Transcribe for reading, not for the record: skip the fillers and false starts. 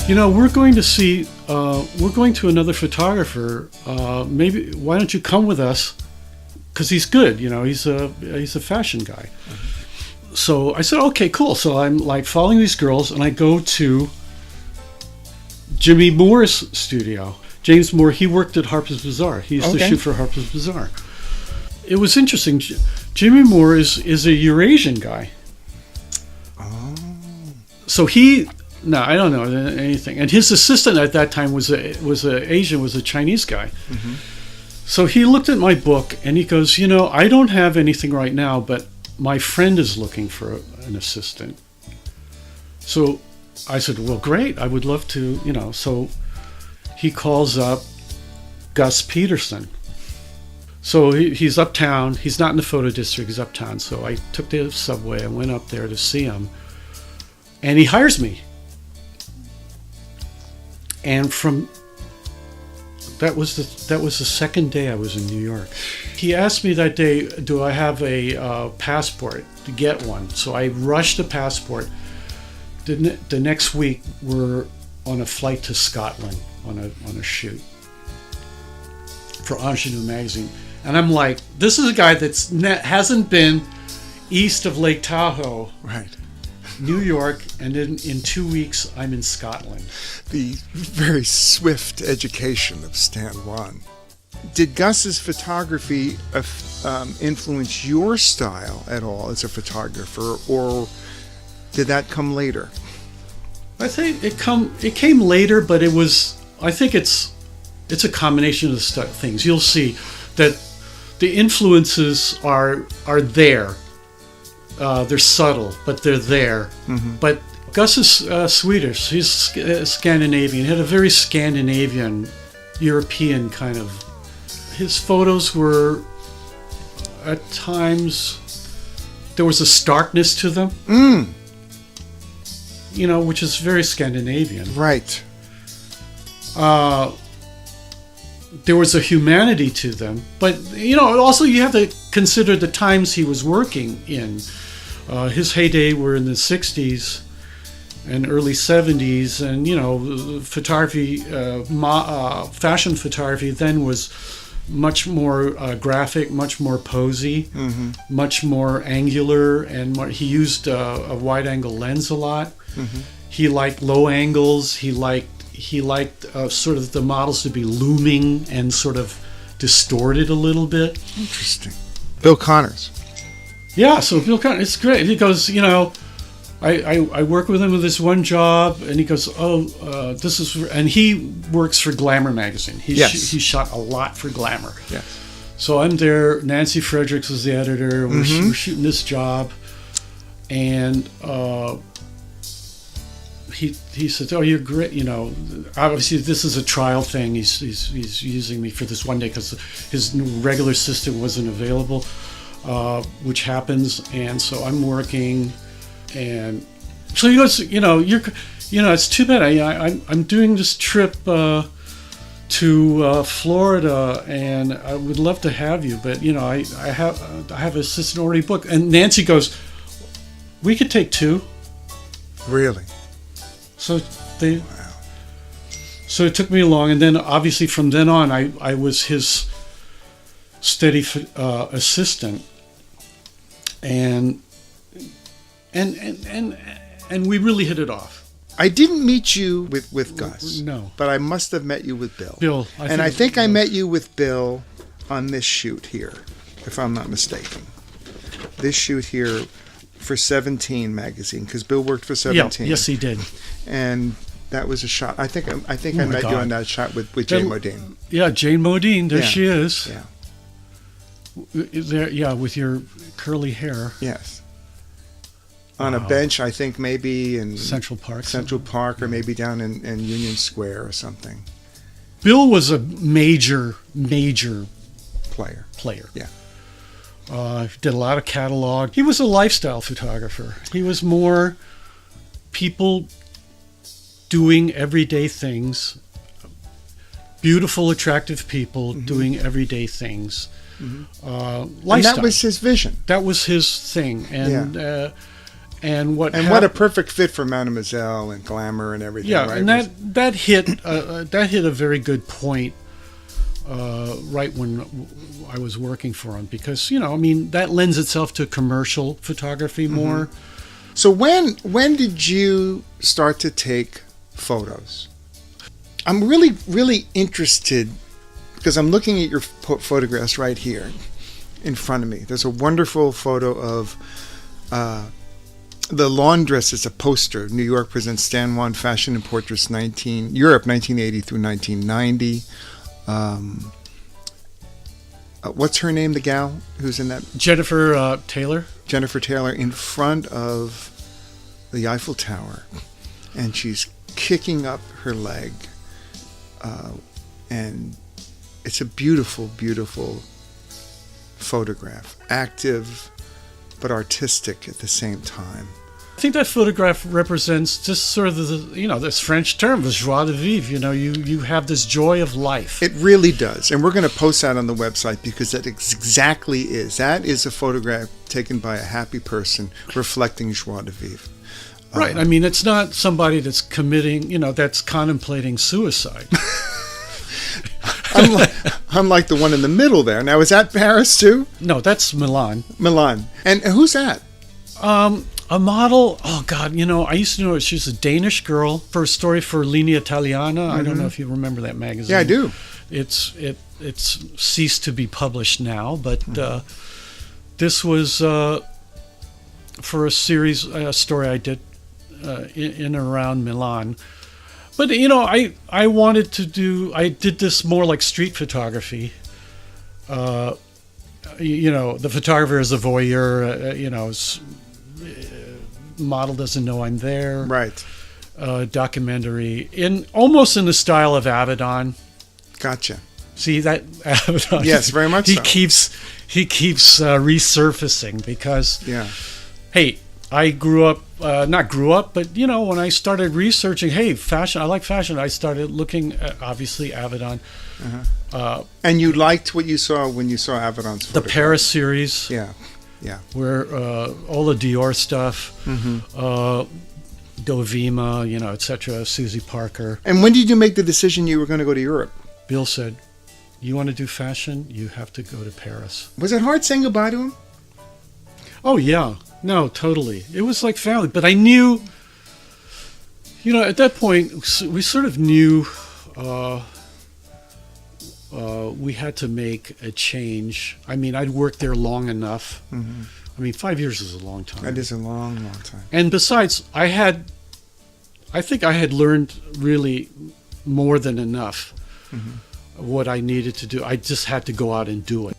We're going to see, we're going to another photographer. Maybe, why don't you come with us? Because he's good, he's a fashion guy. Mm-hmm. So I said, okay, cool. So I'm like following these girls, and I go to Jimmy Moore's studio. James Moore, he worked at Harper's Bazaar. He used to shoot for Harper's Bazaar. It was interesting. Jimmy Moore is a Eurasian guy. Oh. So I don't know anything. And his assistant at that time was a Chinese guy. Mm-hmm. So he looked at my book and he goes, I don't have anything right now, but my friend is looking for an assistant. So I said, well, great. I would love to, So he calls up Gus Peterson. So he's uptown. He's not in the photo district. He's uptown. So I took the subway. I went up there to see him. And he hires me. And that was the second day I was in New York. He asked me that day, do I have a passport to get one? So I rushed a passport. The next week, we're on a flight to Scotland on a shoot for Ingenue magazine. And I'm like, this is a guy that's hasn't been east of Lake Tahoe. Right. New York, and then in 2 weeks I'm in Scotland. The very swift education of Stan Wan. Did Gus's photography influence your style at all as a photographer, or did that come later? I think it came later, but I think it's a combination of things. You'll see that the influences are there. They're subtle, but they're there. Mm-hmm. But Gus is Swedish. He's Scandinavian. He had a very Scandinavian, European kind of. His photos were, at times, there was a starkness to them. Which is very Scandinavian. Right. There was a humanity to them, but also you have to consider the times he was working in. His heyday were in the 60s and early 70s, and photography, fashion photography then was much more graphic, much more posy, mm-hmm. much more angular, and he used a wide-angle lens a lot. Mm-hmm. He liked low angles. He liked sort of the models to be looming and sort of distorted a little bit. Interesting. Bill Connors. Yeah, so Bill Connors, it's great. He goes, I work with him with this one job, and he goes, this is, and he works for Glamour magazine. He shot a lot for Glamour. Yeah. So I'm there. Nancy Fredericks was the editor. We're shooting this job, and he said, "Oh, you're great." Obviously this is a trial thing. He's using me for this one day because his regular assistant wasn't available, which happens. And so I'm working, and so he goes, it's too bad. I'm doing this trip to Florida, and I would love to have you, but I have an assistant already booked. And Nancy goes, "We could take two." Really? So So it took me along, and then obviously from then on, I was his steady assistant, and we really hit it off. I didn't meet you with Gus. No. But I must have met you with Bill. Bill. I think I met you with Bill on this shoot here, if I'm not mistaken. This shoot here for 17 magazine, because Bill worked for 17. Yeah, yes, he did. And that was a shot. I think I met you on that shot with Jane Modine. Yeah, Jane Modine. There she is. Yeah. There, with your curly hair. Yes. On a bench, I think maybe in Central Park, or maybe down in Union Square or something. Bill was a major player. Yeah. Did a lot of catalog. He was a lifestyle photographer. He was more people doing everyday things, beautiful, attractive people doing everyday things. Mm-hmm. Lifestyle. And that was his vision. That was his thing, and what a perfect fit for Mademoiselle and glamour and everything. Yeah, right? and that hit a very good point right when I was working for him, because that lends itself to commercial photography more. Mm-hmm. So when did you start to take photos? I'm really interested, because I'm looking at your photographs right here in front of me. There's a wonderful photo of the laundress. Is a poster. New York presents Stan Wan Fashion and Portraits Europe 1980 through 1990. What's her name, the gal who's in that? Jennifer Taylor. Jennifer Taylor in front of the Eiffel Tower, and she's kicking up her leg, and it's a beautiful, beautiful photograph, active but artistic at the same time. I think that photograph represents just sort of this French term, the joie de vivre. You have this joy of life. It really does, and we're going to post that on the website, because that exactly is. That is a photograph taken by a happy person reflecting joie de vivre. Right. It's not somebody that's committing, that's contemplating suicide. Unlike the one in the middle there. Now, is that Paris too? No, that's Milan. Milan. And who's that? A model. Oh God, I used to know her. She was a Danish girl for a story for Linea Italiana. Mm-hmm. I don't know if you remember that magazine. Yeah, I do. It's ceased to be published now, but this was for a story I did in and around Milan. But I wanted to do. I did this more like street photography. The photographer is a voyeur. Model doesn't know I'm there. Right. Documentary almost in the style of Avedon. Gotcha. See that Avedon? Yes, very much. He keeps resurfacing because. Yeah. Hey, I not grew up, but when I started researching, hey, fashion. I like fashion. I started looking at, obviously, Avedon. Uh-huh. And you liked what you saw when you saw Avedon's photograph. The Paris series. Yeah. Yeah. Where all the Dior stuff, mm-hmm. Dovima, etc., Susie Parker. And when did you make the decision you were going to go to Europe? Bill said, "You want to do fashion? You have to go to Paris." Was it hard saying goodbye to him? Oh yeah, no, totally. It was like family, but I knew, at that point we sort of knew we had to make a change. I'd worked there long enough. Mm-hmm. 5 years is a long time. That is a long, long time. And besides, I think I had learned really more than enough what I needed to do. I just had to go out and do it.